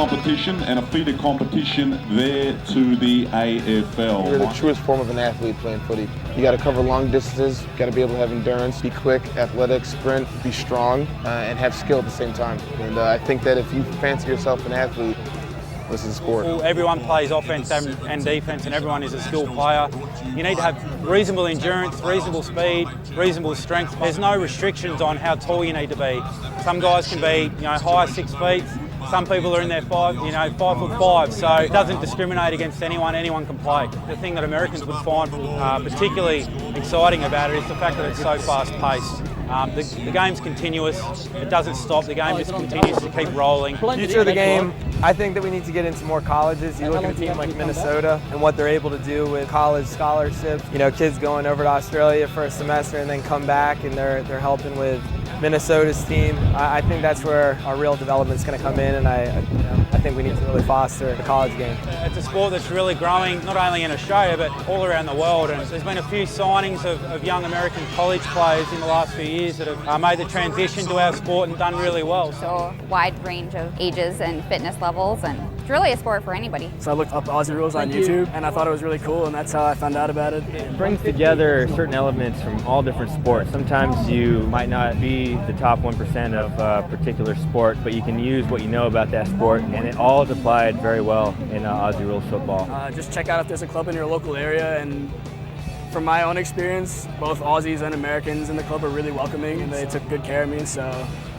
competition and a feeder competition there to the AFL. You're the truest form of an athlete playing footy. You got to cover long distances, got to be able to have endurance, be quick, athletic, sprint, be strong, and have skill at the same time. And I think that if you fancy yourself an athlete, this is a sport. Well, everyone plays offense and defense, and everyone is a skilled player. You need to have reasonable endurance, reasonable speed, reasonable strength. There's no restrictions on how tall you need to be. Some guys can be, high 6 feet. Some people are in their 5'5", so it doesn't discriminate against anyone. Anyone can play. The thing that Americans would find particularly exciting about it is the fact that it's so fast-paced. The game's continuous. It doesn't stop. The game just continues to keep rolling. Future of the game, I think that we need to get into more colleges. You look at a team like Minnesota and what they're able to do with college scholarships. Kids going over to Australia for a semester and then come back and they're helping with Minnesota's team. I think that's where our real development's going to come in, and I think we need to really foster the college game. It's a sport that's really growing, not only in Australia but all around the world. And there's been a few signings of young American college players in the last few years that have made the transition to our sport and done really well. So a wide range of ages and fitness levels, and it's really a sport for anybody. So I looked up Aussie rules on YouTube, and I thought it was really cool, and that's how I found out about it. It brings together certain elements from all different sports. Sometimes you might not be the top 1% of a particular sport, but you can use what you know about that sport, and it all is applied very well in Aussie rules football. Just check out if there's a club in your local area, and from my own experience, both Aussies and Americans in the club are really welcoming, and they took good care of me, so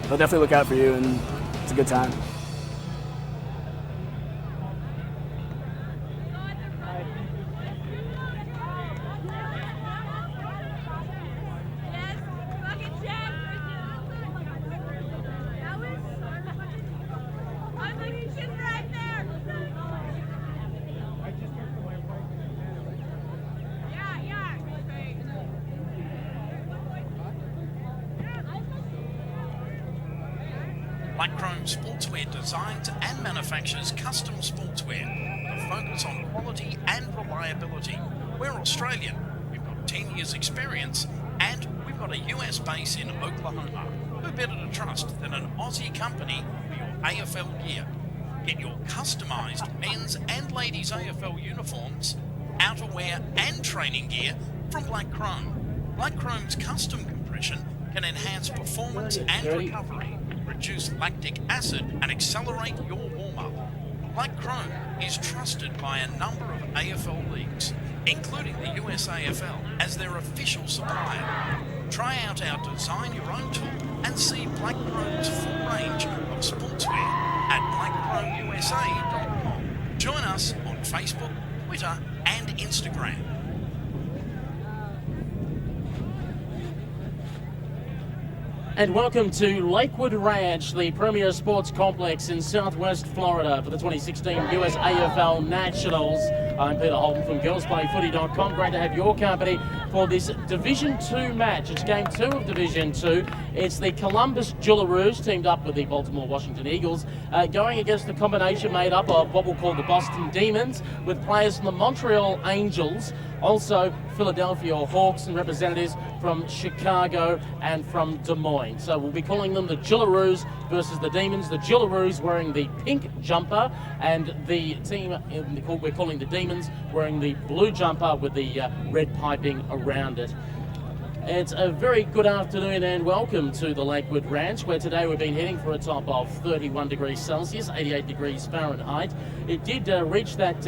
they'll definitely look out for you, and it's a good time. Black Chrome Sportswear designs and manufactures custom sportswear with a focus on quality and reliability. We're Australian, we've got 10 years experience, and we've got a US base in Oklahoma. Who better to trust than an Aussie company for your AFL gear? Get your customised men's and ladies AFL uniforms, outerwear and training gear from Black Chrome. Black Chrome's custom compression can enhance performance and recovery, reduce lactic acid and accelerate your warm-up. Black Chrome is trusted by a number of AFL leagues, including the USAFL, as their official supplier. Try out our Design Your Own tool and see Black Chrome's full range of sportswear at blackchromeusa.com. Join us on Facebook, Twitter and Instagram. And welcome to Lakewood Ranch, the premier sports complex in Southwest Florida for the 2016 US AFL Nationals. I'm Peter Holden from girlsplayfooty.com. Great to have your company for this Division 2 match. It's Game 2 of Division 2. It's the Columbus Jillaroos teamed up with the Baltimore Washington Eagles, going against the combination made up of what we'll call the Boston Demons, with players from the Montreal Angels, also Philadelphia Hawks, and representatives from Chicago and from Des Moines. So we'll be calling them the Jillaroos versus the Demons. The Jillaroos wearing the pink jumper, and the team we're calling the Demons wearing the blue jumper with the red piping around it. It's a very good afternoon and welcome to the Lakewood Ranch, where today we've been heading for a top of 31 degrees Celsius, 88 degrees Fahrenheit. It did reach that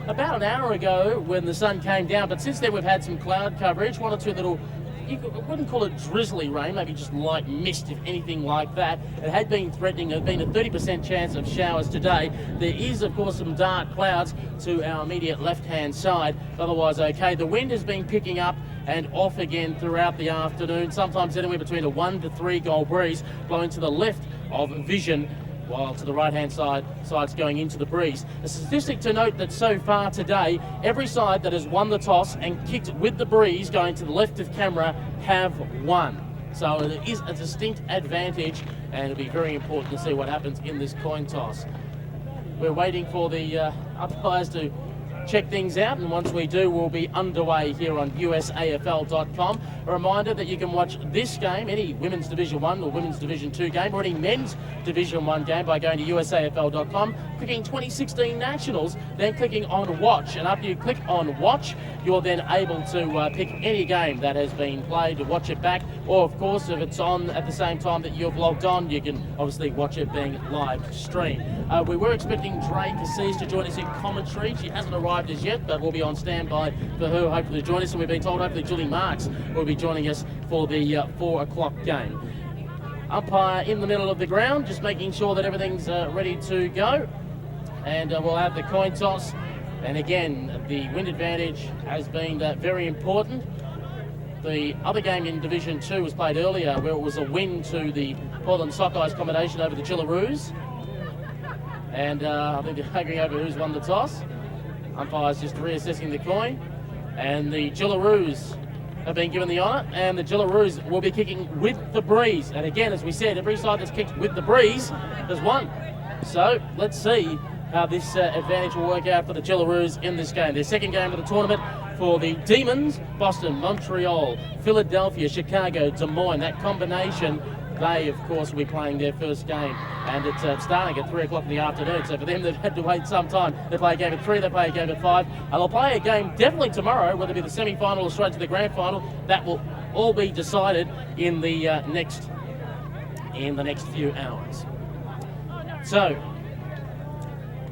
about an hour ago when the sun came down, but since then we've had some cloud coverage, one or two little, you wouldn't call it drizzly rain, maybe just light mist, if anything like that. It had been threatening, there had been a 30% chance of showers today. There is, of course, some dark clouds to our immediate left-hand side, otherwise okay. The wind has been picking up and off again throughout the afternoon, sometimes anywhere between a 1 to 3 gale breeze blowing to the left of vision, while to the right-hand side's going into the breeze. A statistic to note that so far today, every side that has won the toss and kicked with the breeze going to the left of camera have won. So it is a distinct advantage, and it'll be very important to see what happens in this coin toss. We're waiting for the umpires to check things out, and once we do, we'll be underway here on usafl.com. A reminder that you can watch this game, any Women's Division 1 or Women's Division 2 game, or any Men's Division 1 game by going to usafl.com, clicking 2016 Nationals, then clicking on Watch. And after you click on Watch, you're then able to pick any game that has been played to watch it back, or of course, if it's on at the same time that you've logged on, you can obviously watch it being live streamed. We were expecting Dre Cassis to join us in commentary. She hasn't arrived as yet, but we'll be on standby for her, hopefully to join us. And we've been told hopefully Julie Marks will be joining us for the 4 o'clock game. Umpire in the middle of the ground, just making sure that everything's ready to go. And we'll have the coin toss. And again, the wind advantage has been very important. The other game in Division 2 was played earlier, where it was a win to the Portland Sockeyes combination over the Jillaroos. And I think they're arguing over who's won the toss. Umpire's just reassessing the coin. And the Jillaroos have been given the honour, and the Jillaroos will be kicking with the breeze. And again, as we said, every side that's kicked with the breeze has won. So let's see how this advantage will work out for the Jillaroos in this game. Their second game of the tournament for the Demons: Boston, Montreal, Philadelphia, Chicago, Des Moines. That combination, they of course will be playing their first game, and it's starting at 3 o'clock in the afternoon. So for them, they've had to wait some time. They play a game at 3, they play a game at 5, and they'll play a game definitely tomorrow, whether it be the semi-final or straight to the grand final. That will all be decided in the next few hours. So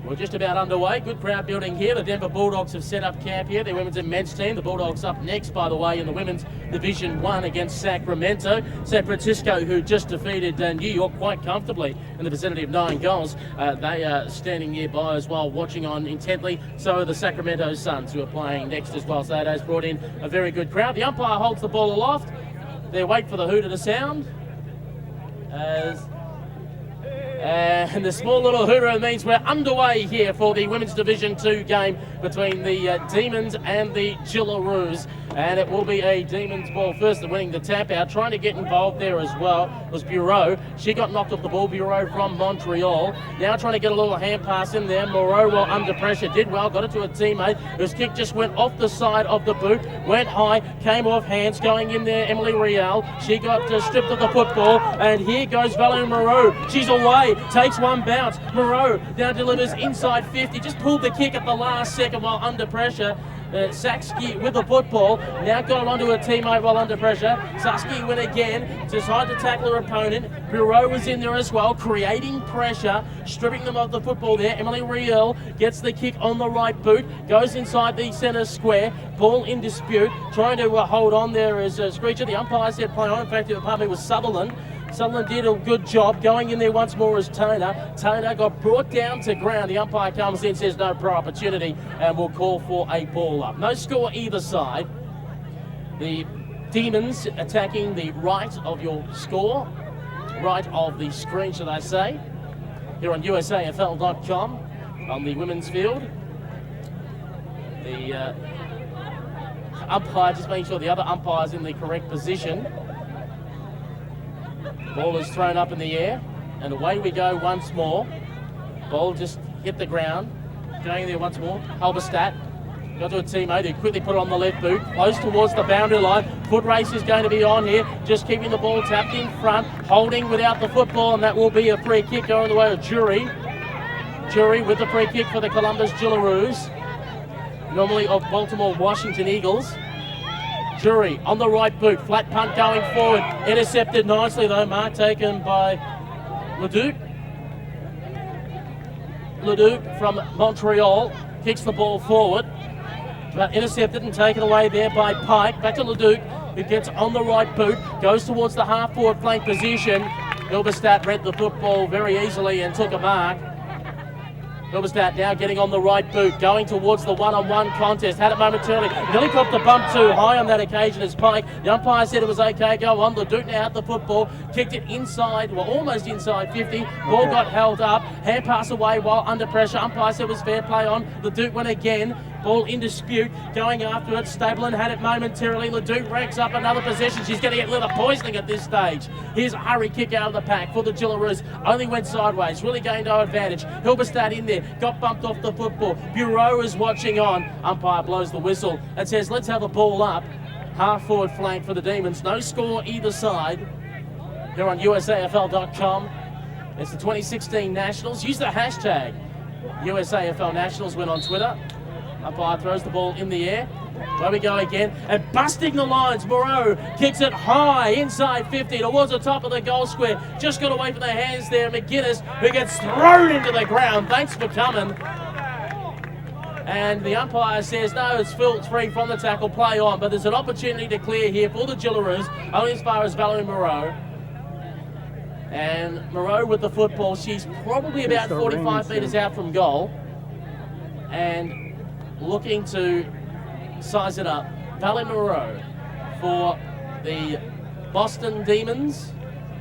we're just about underway. Good crowd building here. The Denver Bulldogs have set up camp here. Their women's and men's team. The Bulldogs up next, by the way, in the women's Division 1 against Sacramento. San Francisco, who just defeated New York quite comfortably in the vicinity of 9 goals. They are standing nearby as well, watching on intently. So are the Sacramento Suns, who are playing next as well. So that has brought in a very good crowd. The umpire holds the ball aloft. They wait for the hooter to sound. And the small little hooter means we're underway here for the Women's Division 2 game between the Demons and the Jillaroos. And it will be a Demons ball first. They're winning the tap out. Trying to get involved there as well was Bureau. She got knocked off the ball, Bureau from Montreal. Now trying to get a little hand pass in there. Moreau, well under pressure, did well, got it to a teammate whose kick just went off the side of the boot, went high, came off hands, going in there, Emily Rial. She got stripped of the football, and here goes Valerie Moreau. She's away, takes one bounce. Moreau now delivers inside 50, just pulled the kick at the last second while under pressure. Saksky with the football, now got it onto her teammate while under pressure. Saksky went again, decided to tackle her opponent. Bureau was in there as well, creating pressure, stripping them of the football there. Emily Riel gets the kick on the right boot, goes inside the centre square, ball in dispute, trying to hold on there as Screecher. The umpire said play on, in fact the department was Sutherland. Sutherland did a good job going in there once more as Toner. Toner got brought down to ground. The umpire comes in, says no prior opportunity, and will call for a ball up. No score either side. The Demons attacking the right of your score, right of the screen, should I say, here on usafl.com on the women's field. The umpire just making sure the other umpire's in the correct position. Ball is thrown up in the air, and away we go once more. Ball just hit the ground. Going there once more. Halberstadt got to a teammate who quickly put it on the left boot, close towards the boundary line. Foot race is going to be on here, just keeping the ball tapped in front, holding without the football, and that will be a free kick going the way of Jury. Jury with the free kick for the Columbus Jillaroos, normally of Baltimore Washington Eagles. Jury on the right boot, flat punt going forward, intercepted nicely though, mark taken by Leduc. Leduc from Montreal kicks the ball forward, but intercepted and taken away there by Pike. Back to Leduc, who gets on the right boot, goes towards the half-forward flank position. Halberstadt read the football very easily and took a mark. Halberstadt now getting on the right boot, going towards the one-on-one contest. Had it momentarily. Nearly copped the bump too high on that occasion as Pike. The umpire said it was okay, go on. Leduc now had the football, kicked it inside, well almost inside 50. Ball got held up, hand pass away while under pressure. Umpire said it was fair play on. Leduc went again, Ball in dispute, going after it. Stableman had it momentarily. Ledoux breaks up another possession. She's going to get liver poisoning at this stage. Here's a hurry kick out of the pack for the Jillaroos. Only went sideways, really gained no advantage. Hilberstadt in there, got bumped off the football. Bureau is watching on. Umpire blows the whistle and says, let's have a ball up. Half forward flank for the Demons. No score either side. Here on USAFL.com. It's the 2016 Nationals. Use the hashtag USAFL Nationals when on Twitter. Umpire throws the ball in the air. There we go again. And busting the lines, Moreau kicks it high inside 50 towards the top of the goal square. Just got away from the hands there. McGuinness, who gets thrown into the ground. Thanks for coming. And the umpire says, no, it's free from the tackle, play on. But there's an opportunity to clear here for the Jillaroos, only as far as Valerie Moreau. And Moreau with the football, she's probably about 45 metres out from goal. And looking to size it up. Valerie Moreau for the Boston Demons,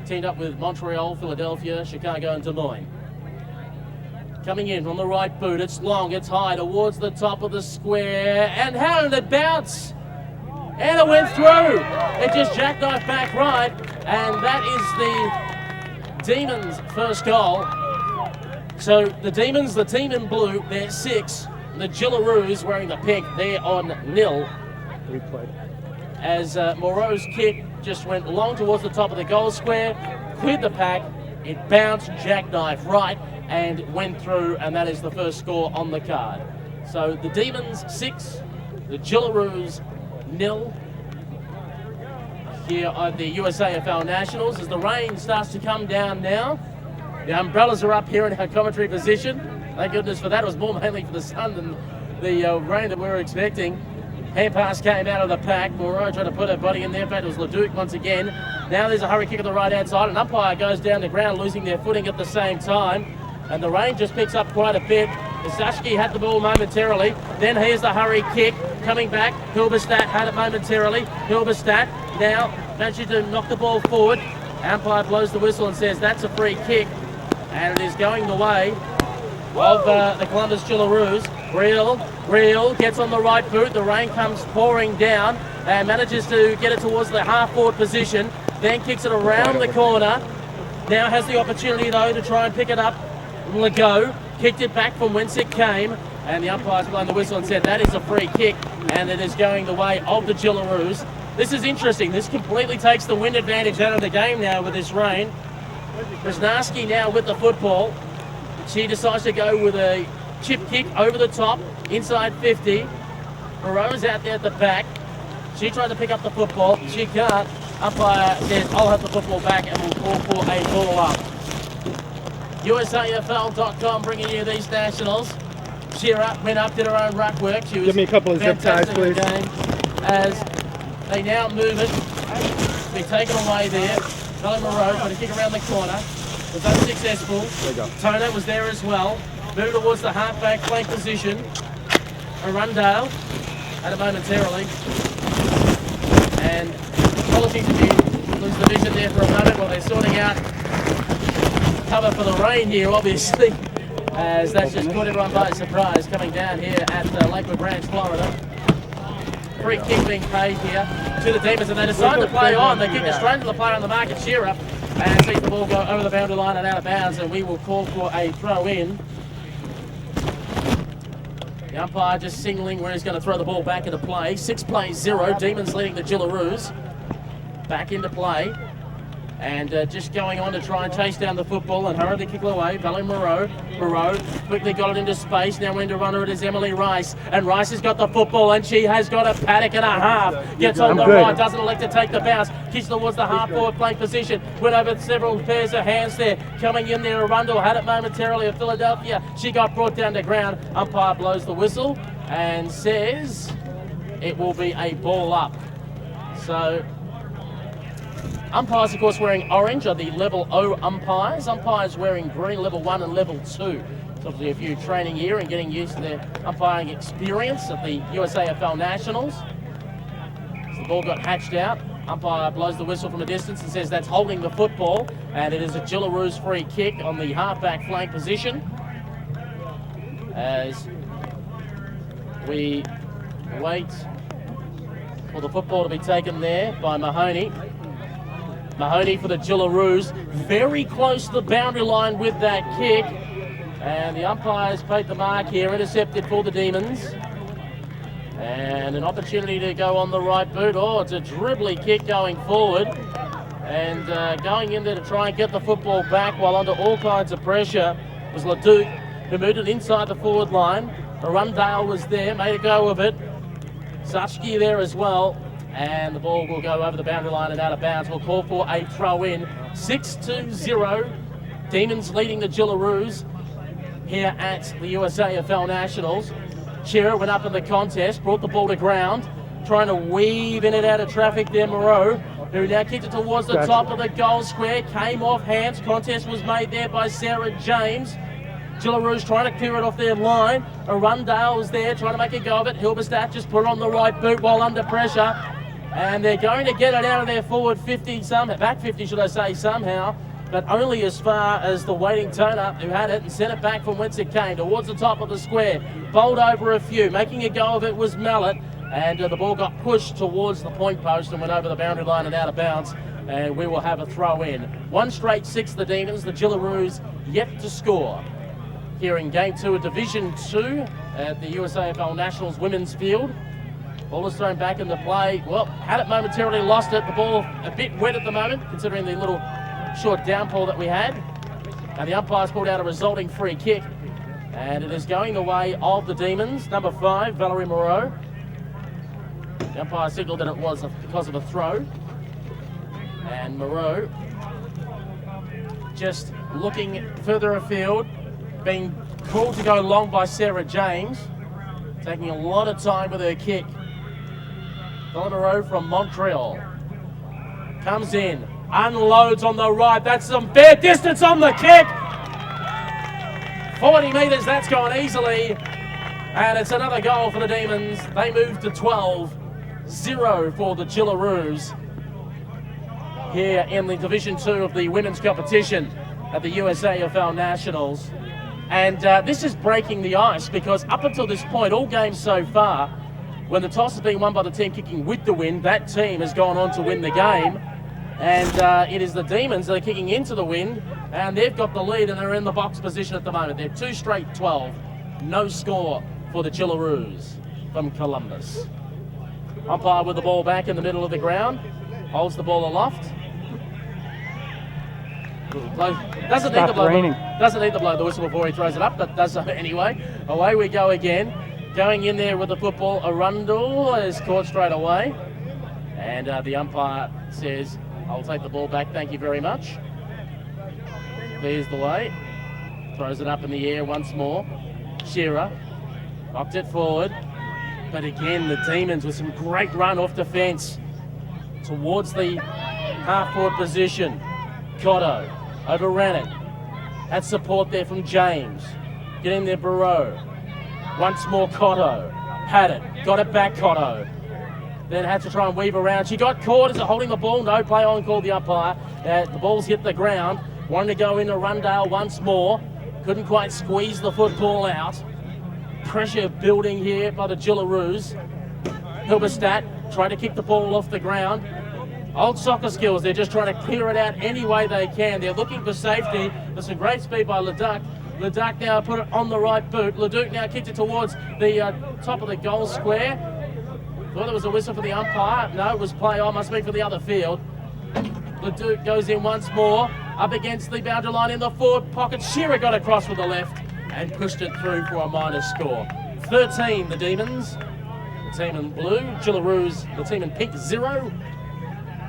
teamed up with Montreal, Philadelphia, Chicago and Des Moines. Coming in from the right boot, it's long, it's high towards the top of the square, and how did it bounce? And it went through. It just jackknifed back right, and that is the Demons' first goal. So the Demons, the team in blue, they're 6. The Jillaroos wearing the pink, they're on 0. Replay. As Moreau's kick just went long towards the top of the goal square, cleared the pack, it bounced jackknife right and went through, and that is the first score on the card. So the Demons 6, the Jillaroos 0. Here at the USAFL Nationals, as the rain starts to come down now. The umbrellas are up here in our commentary position. Thank goodness for that. It was more mainly for the sun than the rain that we were expecting. Hand pass came out of the pack. Moreau tried to put her body in there. In fact, it was Leduc once again. Now there's a hurry kick at the right-hand side. An umpire goes down the ground, losing their footing at the same time. And the rain just picks up quite a bit. Isashki had the ball momentarily. Then here's the hurry kick. Coming back, Hilberstadt had it momentarily. Hilberstadt now managed to knock the ball forward. Umpire blows the whistle and says that's a free kick. And it is going the way of the Columbus Jillaroos. Reel gets on the right boot. The rain comes pouring down and manages to get it towards the half-forward position. Then kicks it around the corner. Now has the opportunity, though, to try and pick it up. Legault kicked it back from whence it came. And the umpire's blown the whistle and said that is a free kick. And it is going the way of the Jillaroos. This is interesting. This completely takes the wind advantage out of the game now with this rain. Brzezinski now with the football. She decides to go with a chip kick over the top, inside 50. Moreau's out there at the back. She tried to pick up the football. She can't. Umpire says, I'll have the football back and we'll call for a ball up. USAFL.com bringing you these Nationals. Shearer went up, did her own ruck work. She was Give me a couple of zip ties, please. As they now move it. Be taken away there. Valerie Moreau trying to kick around the corner. Was unsuccessful. There you go. Toner was there as well. Moved towards the half-back flank position. Arundale had it momentarily. And apologies if you lose the vision there for a moment while they're sorting out cover for the rain here, obviously. As that's just caught everyone by surprise coming down here at Lakewood Ranch, Florida. Free kick being paid here to the Demons, and they decide to play on. They kick it straight to the player on the mark at Shearer. And sees the ball go over the boundary line and out of bounds, and we will call for a throw in. The umpire just signaling where he's going to throw the ball back into play. 6-0, Demons leading the Jillaroos. Back into play. And just going on to try and chase down the football and hurriedly kick it away. Valerie Moreau quickly got it into space. Now into runner it is Emily Rice. And Rice has got the football and she has got a paddock and a half. Gets on the right, doesn't elect to take the bounce. Kicks towards the half-forward flank position. Went over several pairs of hands there. Coming in there, Arundel had it momentarily of Philadelphia. She got brought down to ground. Umpire blows the whistle and says it will be a ball up. So umpires, of course, wearing orange are the level O umpires. Umpires wearing green, level 1 and level 2. So obviously a few training here and getting used to their umpiring experience at the USAFL Nationals. So the ball got hatched out. Umpire blows the whistle from a distance and says that's holding the football. And it is a Jillaroos free kick on the half-back flank position. As we wait for the football to be taken there by Mahoney. Mahoney for the Jillaroos, very close to the boundary line with that kick. And the umpires paid the mark here, intercepted for the Demons. And an opportunity to go on the right boot. Oh, it's a dribbly kick going forward. And going in there to try and get the football back while under all kinds of pressure was Leduc, who moved it inside the forward line. Arundale was there, made a go of it. Suchki there as well. And the ball will go over the boundary line and out of bounds. We'll call for a throw in. 6-0. Demons leading the Jillaroos here at the USAFL Nationals. Shearer went up in the contest, brought the ball to ground, trying to weave in and out of traffic there. Moreau, who now kicked it towards the top of the goal square, came off hands. Contest was made there by Sarah James. Jillaroos trying to clear it off their line. Arundale was there trying to make a go of it. Hilberstadt just put it on the right boot while under pressure. And they're going to get it out of their forward 50 somehow, back 50 should I say somehow, but only as far as the waiting turn-up who had it and sent it back from whence it came, towards the top of the square. Bowled over a few, making a go of it was Mallet, and the ball got pushed towards the point post and went over the boundary line and out of bounds, and we will have a throw in. 1 straight 6, the Demons, the Jillaroos yet to score. Here in Game 2 of Division 2 at the USAFL Nationals Women's Field. Ball is thrown back into play. Well, had it momentarily, lost it. The ball a bit wet at the moment, considering the little short downpour that we had. And the umpires pulled out a resulting free kick. And it is going the way of the Demons. Number 5, Valerie Moreau. The umpire signalled that it was because of a throw. And Moreau just looking further afield, being called to go long by Sarah James. Taking a lot of time with her kick. Moreau from Montreal comes in, unloads on the right. That's some fair distance on the kick. 40 metres, that's gone easily. And it's another goal for the Demons. They move to 12-0 for the Jillaroos here in the Division 2 of the women's competition at the USAFL Nationals. And this is breaking the ice because up until this point, all games so far, when the toss has been won by the team kicking with the wind, that team has gone on to win the game. And it is the Demons that are kicking into the wind, and they've got the lead and they're in the box position at the moment. They're 2 straight 12. No score for the Jillaroos from Columbus. Umpire with the ball back in the middle of the ground, holds the ball aloft. Doesn't need to blow the whistle before he throws it up, but does so anyway. Away we go again. Going in there with the football, Arundel is caught straight away. And the umpire says, I'll take the ball back, thank you very much. Clears the way. Throws it up in the air once more. Shearer knocked it forward. But again, the Demons with some great run off defence towards the half-forward position. Cotto overran it. Had support there from James. Getting there, Barreau. Once more, Cotto. Had it. Got it back, Cotto. Then had to try and weave around. She got caught. Is it holding the ball? No play on, called the umpire. The ball's hit the ground. Wanted to go into Rundale once more. Couldn't quite squeeze the football out. Pressure building here by the Jillaroos. Hilberstadt tried to kick the ball off the ground. Old soccer skills. They're just trying to clear it out any way they can. They're looking for safety. There's some great speed by Leduc. Leduc now put it on the right boot. Leduc now kicked it towards the top of the goal square. Thought there was a whistle for the umpire. No, it was play on. Must be for the other field. Leduc goes in once more. Up against the boundary line in the forward pocket. Shearer got across with the left and pushed it through for a minor score. 13, the Demons. The team in blue. Jillaroos, the team in pink, 0.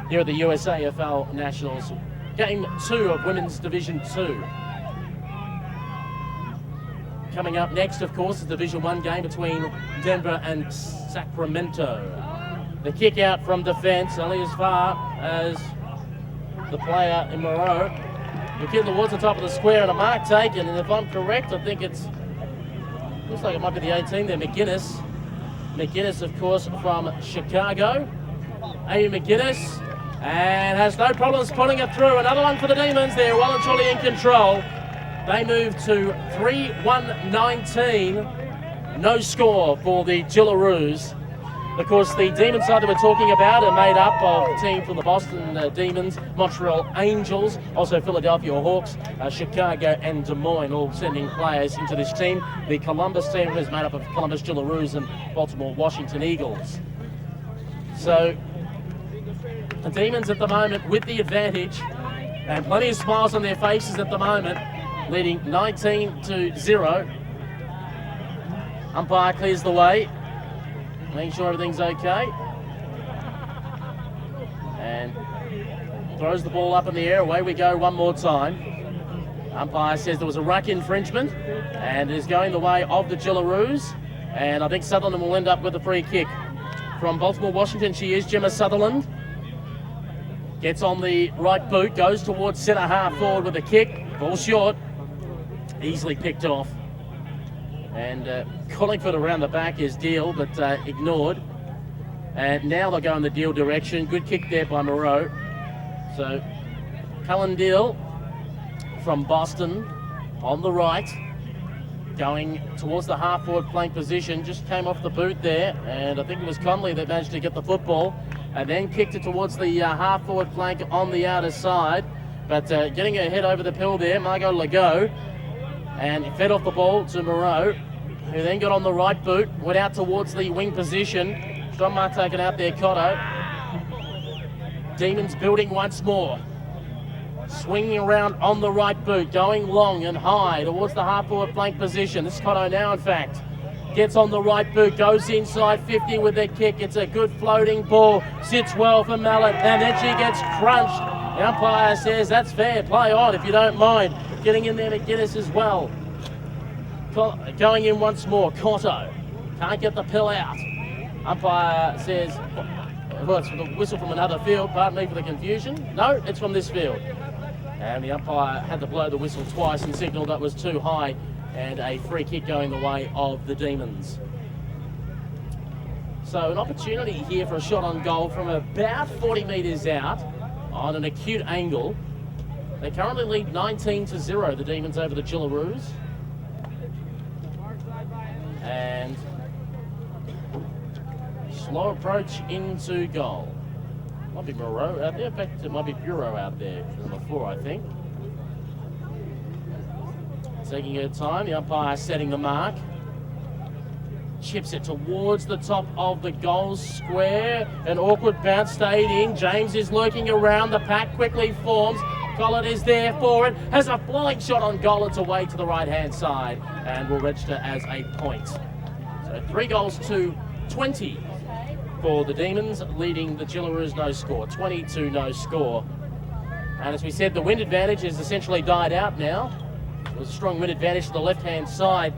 Here at the USAFL Nationals. Game 2 of Women's Division 2. Coming up next, of course, is the Division 1 game between Denver and Sacramento. The kick out from defence, only as far as the player in Moreau. The kid towards the top of the square and a mark taken, and if I'm correct, I think it's, looks like it might be the 18 there, McGuinness. McGuinness, of course, from Chicago. Amy McGuinness, and has no problems putting it through. Another one for the Demons. They're well and truly in control. They move to 3-1-19 no score for the Jillaroos. Of course, the Demon side that we're talking about are made up of the team from the Boston Demons, Montreal Angels, also Philadelphia Hawks, Chicago and Des Moines, all sending players into this team. The Columbus team is made up of Columbus Jillaroos and Baltimore Washington Eagles. So the Demons at the moment with the advantage, and plenty of smiles on their faces at the moment, leading 19-0. Umpire clears the way, making sure everything's okay. And throws the ball up in the air. Away we go one more time. Umpire says there was a ruck infringement and is going the way of the Jillaroos. And I think Sutherland will end up with a free kick. From Baltimore, Washington, she is Gemma Sutherland. Gets on the right boot, goes towards centre half forward with a kick. Ball short, easily picked off. And Collingford around the back is Deal, but ignored. And now they'll go in the Deal direction. Good kick there by Moreau. So Cullen Deal from Boston on the right, going towards the half-forward flank position. Just came off the boot there, and I think it was Conley that managed to get the football, and then kicked it towards the half-forward flank on the outer side. But getting her head over the pill there, Margot Legault, and fed off the ball to Moreau, who then got on the right boot, went out towards the wing position. Stromar taken out there, Cotto. Demons building once more. Swinging around on the right boot, going long and high towards the half-forward flank position. This is Cotto now, in fact. Gets on the right boot, goes inside 50 with a kick. It's a good floating ball. Sits well for Mallet, and then she gets crunched. The umpire says that's fair, play on if you don't mind. Getting in there, McGuinness as well. Going in once more, Cotto. Can't get the pill out. Umpire says, well, it's the whistle from another field, pardon me for the confusion. No, it's from this field. And the umpire had to blow the whistle twice and signalled that was too high, and a free kick going the way of the Demons. So an opportunity here for a shot on goal from about 40 metres out on an acute angle. They currently lead 19-0, the Demons over the Jillaroos. And slow approach into goal. Might be Moreau out there. In fact, it might be Bureau out there on the floor, I think. Taking her time, the umpire setting the mark. Chips it towards the top of the goal square. An awkward bounce stayed in. James is lurking around. The pack quickly forms. Collett is there for it. Has a flying shot on goal. It's away to the right-hand side and will register as a point. So 3-20 for the Demons, leading the Jillaroos no score. 22 no score. And as we said, the wind advantage has essentially died out now. There was a strong wind advantage to the left-hand side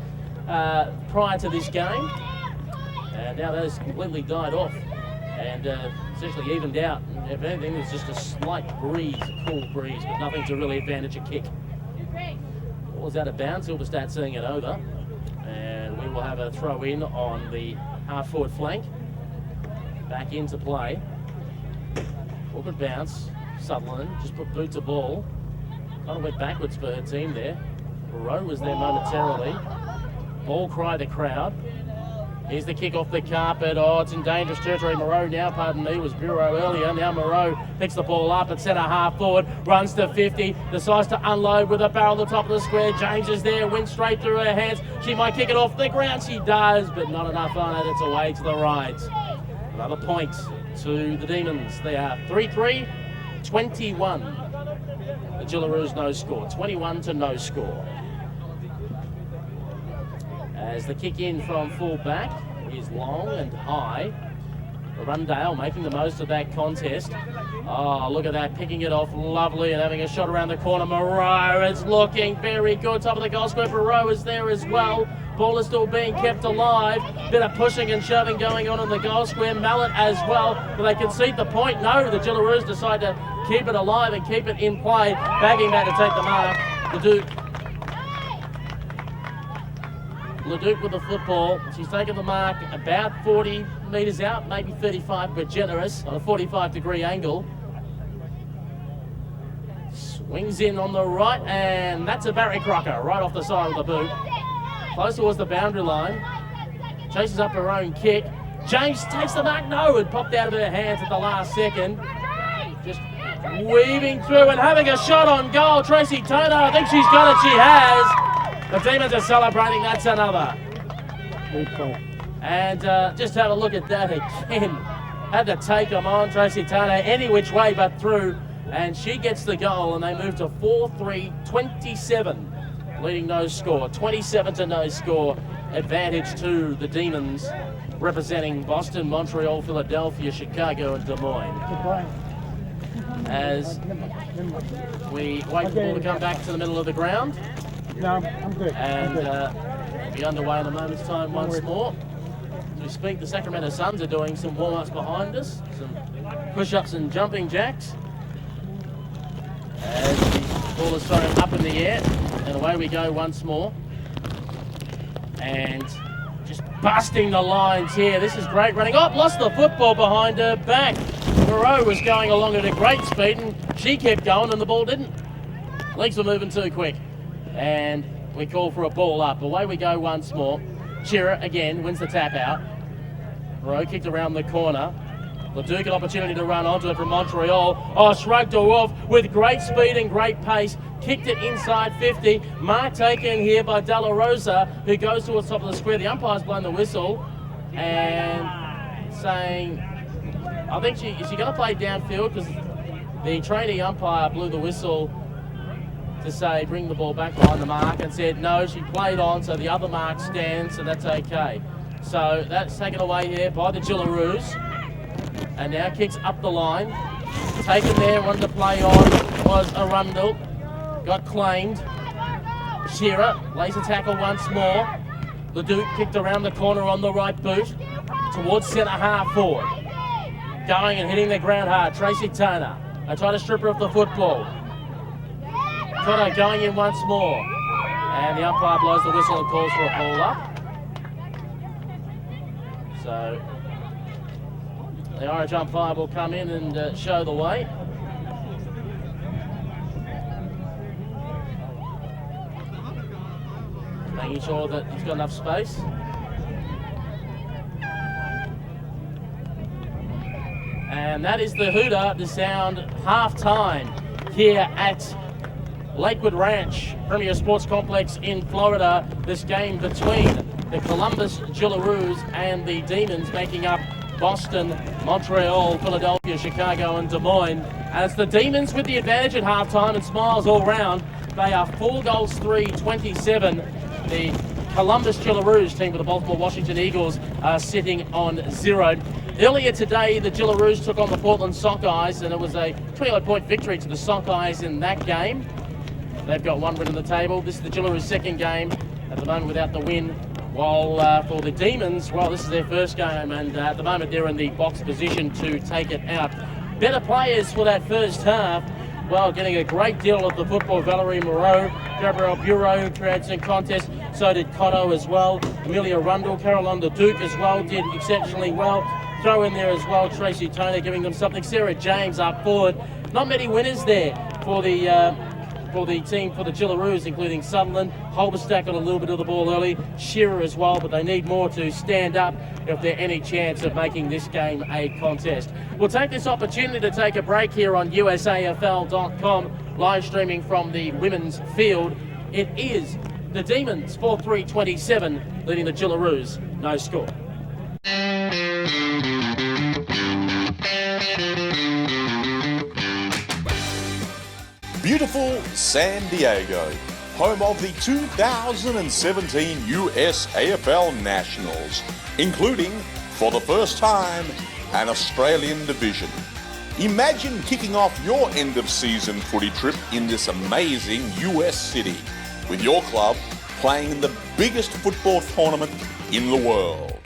prior to this game. And now that has completely died off and essentially evened out. If anything, there's just a slight breeze, a cool breeze, but nothing to really advantage a kick. Ball is out of bounds. He'll start seeing it over. And we will have a throw in on the half-forward flank. Back into play. Awkward bounce. Sutherland just put boot to ball. Kind of went backwards for her team there. Moreau was there momentarily. Ball cry the crowd. Here's the kick off the carpet. Oh, it's in dangerous territory. Moreau now, pardon me, was Bureau earlier. Now Moreau picks the ball up at centre half forward, runs to 50, decides to unload with a barrel at the top of the square. James is there, wins straight through her hands. She might kick it off the ground. She does, but not enough on it. It's away to the right. Another point to the Demons. They are 3-3, 21. The Jillaroos no score, 21 to no score. As the kick in from full back is long and high. Rundale making the most of that contest. Oh, look at that, picking it off lovely and having a shot around the corner. Moreau is looking very good. Top of the goal square, Moreau is there as well. Ball is still being kept alive. Bit of pushing and shoving going on in the goal square. Mallet as well. Will they concede the point? No, the Jillaroos decide to keep it alive and keep it in play. Bagging back to take the mark. Leduc with the football. She's taken the mark about 40 metres out, maybe 35, but generous on a 45-degree angle. Swings in on the right, and that's a Barry Crocker right off the side of the boot. Close towards the boundary line. chases up her own kick. James takes the mark, no, it popped out of her hands at the last second. Just weaving through and having a shot on goal. Tracy Toner, I think she's got it, she has. The Demons are celebrating, that's another. And just have a look at that again. Had to take them on, Tracy Toner, any which way but through. And she gets the goal and they move to 4-3-27. Leading no score, 27 to no score. Advantage to the Demons, representing Boston, Montreal, Philadelphia, Chicago, and Des Moines. As we wait for the ball to come back to the middle of the ground. No, I'm good. And be underway in a moment's time once more. As we speak, the Sacramento Suns are doing some warm-ups behind us, some push-ups and jumping jacks. As the ball is thrown up in the air, and away we go once more. And just busting the lines here. This is great running. Oh, lost the football behind her back. Moreau was going along at a great speed and she kept going and the ball didn't. Legs were moving too quick. And we call for a ball up. Away we go once more. Shearer again wins the tap out. Moreau kicked around the corner. Leduc an opportunity to run onto it from Montreal. Oh, shrugged her off with great speed and great pace. Kicked it inside 50. Mark taken here by Della Rosa, who goes towards the top of the square. The umpire's blown the whistle and saying, I think is she going to play downfield? Because the trainee umpire blew the whistle to say bring the ball back behind the mark and said no, she played on, so the other mark stands, so that's okay. So that's taken away here by the Gillaroos. And now kicks up the line. Taken there, wanted to play on, was Arundel. Got claimed. Shearer lays a tackle once more. Leduc kicked around the corner on the right boot towards centre half forward. Going and hitting the ground hard. Tracy Toner. They try to strip her of the football. Cotto going in once more. And the umpire blows the whistle and calls for a ball up. So the Orange umpire will come in and show the way. Making sure that he's got enough space. And that is the hooter to sound half-time here at Lakewood Ranch, Premier Sports Complex in Florida. This game between the Columbus Gillaroos and the Demons, making up Boston, Montreal, Philadelphia, Chicago, and Des Moines. And it's the Demons with the advantage at halftime and smiles all round. They are 4-3-27. The Columbus Gillaroos team with the Baltimore Washington Eagles are sitting on 0. Earlier today, the Gillaroos took on the Portland Sockeyes, and it was a 20-odd point victory to the Sockeyes in that game. They've got one win on the table. This is the Gillaroos' second game at the moment without the win. While for the Demons, well, this is their first game, and at the moment they're in the box position to take it out. Better players for that first half. Well, getting a great deal of the football. Valerie Moreau, Gabrielle Bureau, who created some contests. So did Cotto as well. Amelia Rundle, Caroline Leduc as well, did exceptionally well. Throw in there as well, Tracy Toner giving them something. Sarah James up forward. Not many winners there for the team, for the Gillaroos, including Sutherland. Holberstack got a little bit of the ball early. Shearer as well, but they need more to stand up if there's any chance of making this game a contest. We'll take this opportunity to take a break here on USAFL.com, live streaming from the women's field. It is the Demons 4-3-27, leading the Gillaroos no score. Beautiful San Diego, home of the 2017 USAFL Nationals, including, for the first time, an Australian division. Imagine kicking off your end-of-season footy trip in this amazing US city, with your club playing in the biggest football tournament in the world.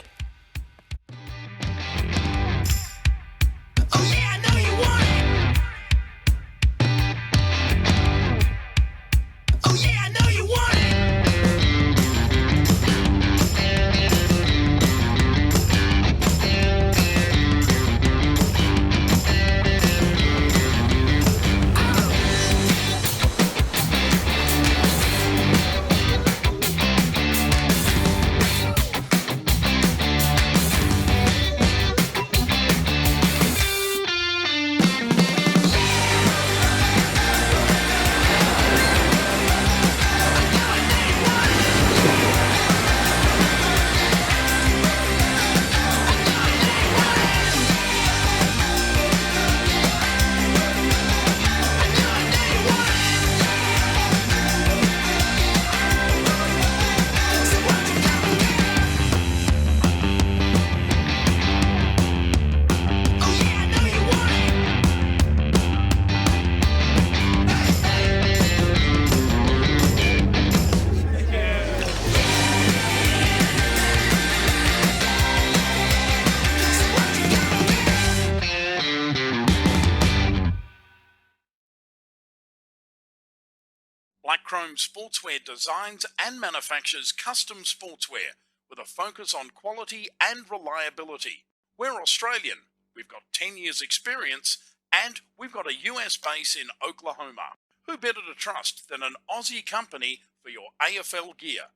Black Chrome Sportswear designs and manufactures custom sportswear with a focus on quality and reliability. We're Australian, we've got 10 years experience, and we've got a US base in Oklahoma. Who better to trust than an Aussie company for your AFL gear?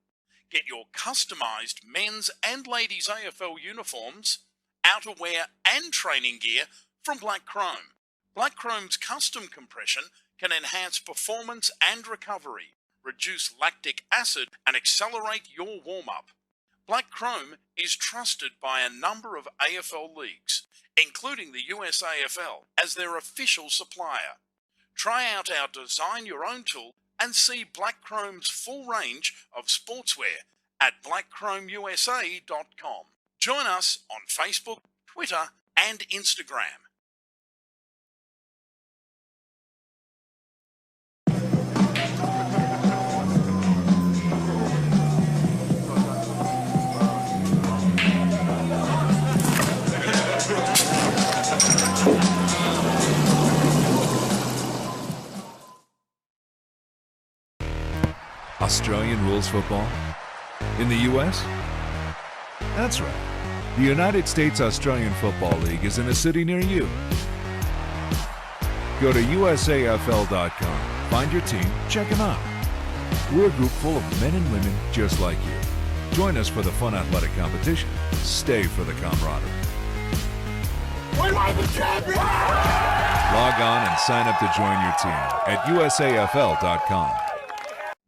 Get your customised men's and ladies' AFL uniforms, outerwear and training gear from Black Chrome. Black Chrome's custom compression can enhance performance and recovery, reduce lactic acid and accelerate your warm-up. Black Chrome is trusted by a number of AFL leagues, including the US AFL, as their official supplier. Try out our Design Your Own tool and see Black Chrome's full range of sportswear at blackchromeusa.com. Join us on Facebook, Twitter and Instagram. Australian rules football? In the US? That's right. The United States Australian Football League is in a city near you. Go to usafl.com, find your team, check them out. We're a group full of men and women just like you. Join us for the fun athletic competition. Stay for the camaraderie. We are the champions! Log on and sign up to join your team at usafl.com.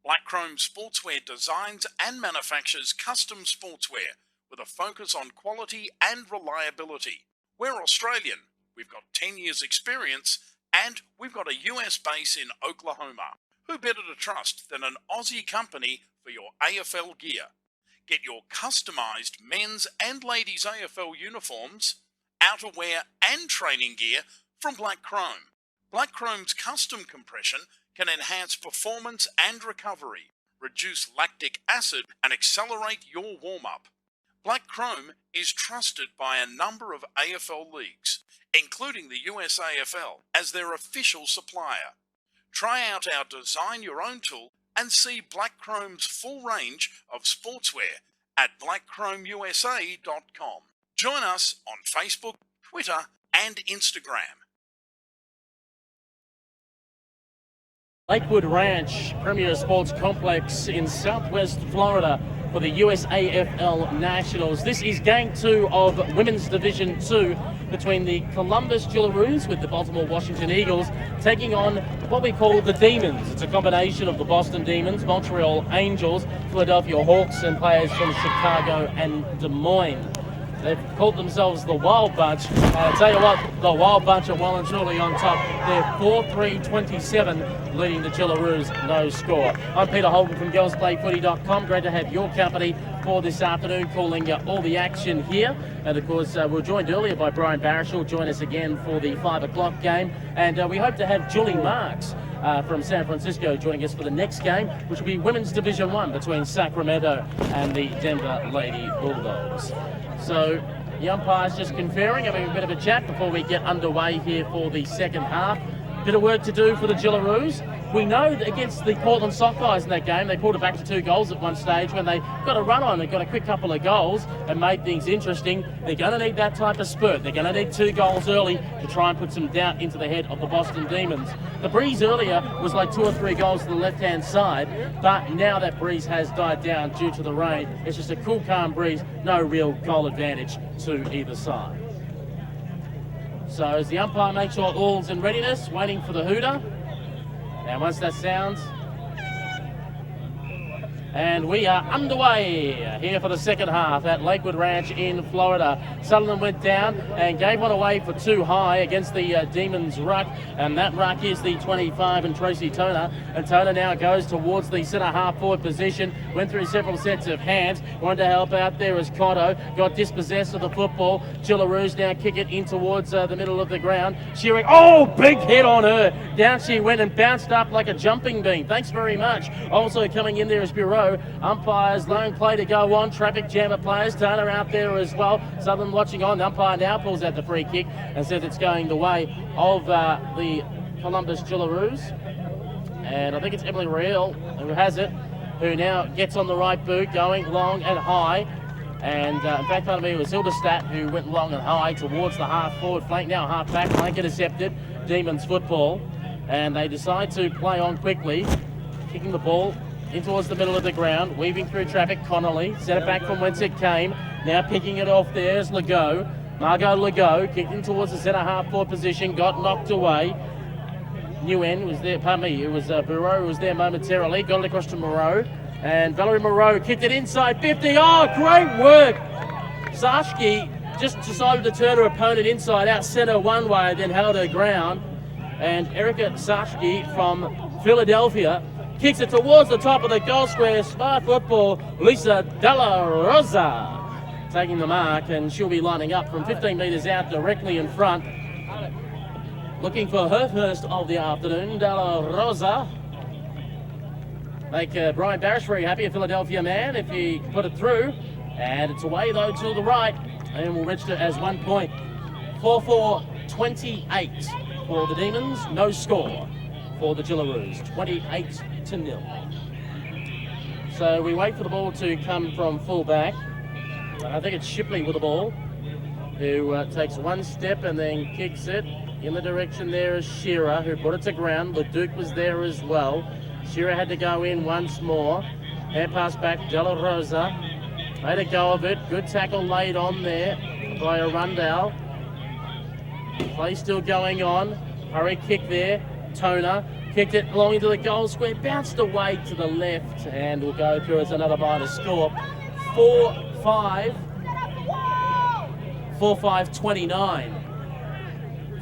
Black Chrome Sportswear designs and manufactures custom sportswear with a focus on quality and reliability. We're Australian, we've got 10 years experience, and we've got a US base in Oklahoma. Who better to trust than an Aussie company for your AFL gear? Get your customised men's and ladies' AFL uniforms, outerwear and training gear from Black Chrome. Black Chrome's custom compression can enhance performance and recovery, reduce lactic acid and accelerate your warm-up. Black Chrome is trusted by a number of AFL leagues, including the US AFL, as their official supplier. Try out our Design Your Own tool and see Black Chrome's full range of sportswear at blackchromeusa.com. Join us on Facebook, Twitter and Instagram. Lakewood Ranch Premier Sports Complex in Southwest Florida for the USAFL Nationals. This is Game 2 of Women's Division 2 between the Columbus Jillaroos with the Baltimore Washington Eagles taking on what we call the Demons. It's a combination of the Boston Demons, Montreal Angels, Philadelphia Hawks and players from Chicago and Des Moines. They've called themselves the Wild Bunch. I'll tell you what, the Wild Bunch are well and truly on top. They're 4-3-27, leading the Jillaroos, no score. I'm Peter Holden from girlsplayfooty.com. Great to have your company for this afternoon, calling all the action here. And of course, we were joined earlier by Brian Barish, who'll join us again for the 5 o'clock game. And we hope to have Julie Marks from San Francisco joining us for the next game, which will be Women's Division 1 between Sacramento and the Denver Lady Bulldogs. So the umpire's just conferring, having a bit of a chat before we get underway here for the second half. Bit of work to do for the Jillaroos. We know that against the Portland Sockeyes in that game, they pulled it back to 2 goals at one stage when they got a run on and got a quick couple of goals and made things interesting. They're going to need that type of spurt. They're going to need 2 goals early to try and put some doubt into the head of the Boston Demons. The breeze earlier was like 2 or 3 goals to the left-hand side, but now that breeze has died down due to the rain. It's just a cool, calm breeze, no real goal advantage to either side. So as the umpire makes sure all's in readiness, waiting for the hooter. And once that sounds, and we are underway here for the second half at Lakewood Ranch in Florida. Sutherland went down and gave one away for 2 high against the Demons ruck, and that ruck is the 25 and Tracy Toner. And Toner now goes towards the centre half forward position, went through several sets of hands, wanted to help out there as Cotto got dispossessed of the football. Jillaroos now kick it in towards the middle of the ground. Shearing, oh, big hit on her. Down she went and bounced up like a jumping bean. Thanks very much. Also coming in there is Bureau. Umpires, lone play to go on. Traffic jammer players. Turner out there as well. Southern watching on. The umpire now pulls out the free kick and says it's going the way of the Columbus Jillaroos. And I think it's Emily Real who has it, who now gets on the right boot, going long and high. And in fact, pardon me, it was Hildestat who went long and high towards the half-forward flank, now half-back flank intercepted. Demons football. And they decide to play on quickly, kicking the ball in towards the middle of the ground, weaving through traffic. Connolly set it back from whence it came. Now picking it off there's Legault. Margot Legault kicked in towards the centre half-forward position, got knocked away. Nguyen was there, pardon me, it was Bureau who was there momentarily, got it across to Moreau. And Valerie Moreau kicked it inside 50. Oh, great work! Sashki just decided to turn her opponent inside out centre one way, then held her ground. And Erica Sashki from Philadelphia kicks it towards the top of the goal square. Smart football, Lisa Della Rosa taking the mark, and she'll be lining up from 15 metres out directly in front. Looking for her first of the afternoon, Della Rosa. Make Brian Barish very happy, a Philadelphia man, if he put it through. And it's away though to the right, and will register as 1 point. 4-4-28 for the Demons, no score for the Jillaroos, 28-0. So we wait for the ball to come from full back. I think it's Shipley with the ball, who takes one step and then kicks it. In the direction there is Shearer, who put it to ground. Leduc was there as well. Shearer had to go in once more. Hand pass back, Della Rosa. Made a go of it. Good tackle laid on there by Arundel. Play still going on. Hurry kick there. Toner kicked it along into the goal square. Bounced away to the left and will go through as another by to score. 4-5-29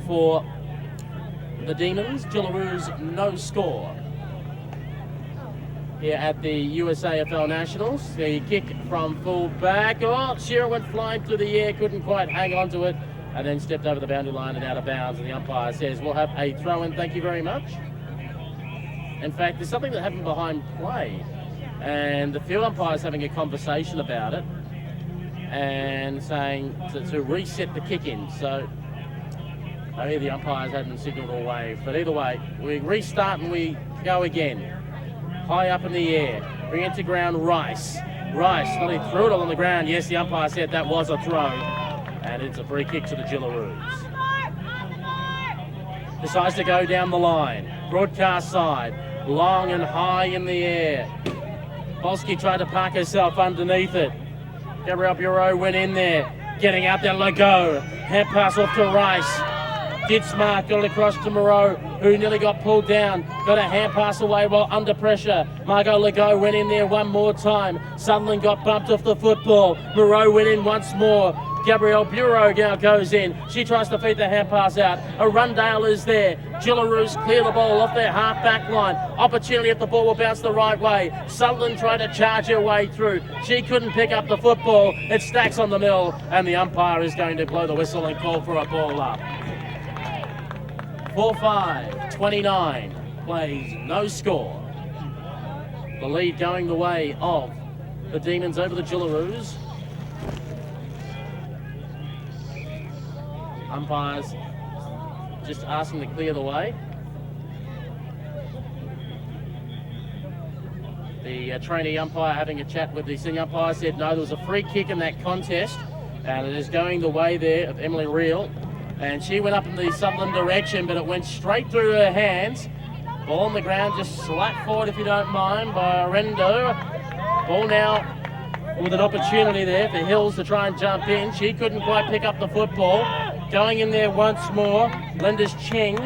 for the Demons. Jillaroos no score here at the USAFL Nationals. The kick from full back. Oh, Shearer went flying through the air, couldn't quite hang on to it, and then stepped over the boundary line and out of bounds. And the umpire says, we'll have a throw-in, thank you very much. In fact, there's something that happened behind play, and the field umpire is having a conversation about it and saying to reset the kick in. So I hear the umpires haven't signalled or waved, but either way, we restart and we go again. High up in the air, bring it to ground, Rice. Rice, nearly threw it on the ground. Yes, the umpire said that was a throw, and it's a free kick to the Jillaroos. Decides to go down the line, broadcast side, long and high in the air. Polsky tried to park herself underneath it. Gabrielle Bureau went in there, getting out there, Legault. Hand pass off to Rice. Did smart, got it across to Moreau, who nearly got pulled down. Got a hand pass away while under pressure. Margot Legault went in there one more time. Sutherland got bumped off the football. Moreau went in once more. Gabrielle Bureau now goes in. She tries to feed the hand pass out. Arundel is there. Jillaroos clear the ball off their half-back line. Opportunity if the ball will bounce the right way. Sutherland tried to charge her way through. She couldn't pick up the football. It stacks on the middle, and the umpire is going to blow the whistle and call for a ball up. 4-5-29, plays no score. The lead going the way of the Demons over the Jillaroos. Umpires just asking to clear the way. The trainee umpire having a chat with the senior umpire said no, there was a free kick in that contest, and it is going the way there of Emily Real. And she went up in the Sutherland direction, but it went straight through her hands. Ball on the ground, just slap forward if you don't mind by Rd2. Ball now with an opportunity there for Hills to try and jump in. She couldn't quite pick up the football. Going in there once more, Lenders Cheng.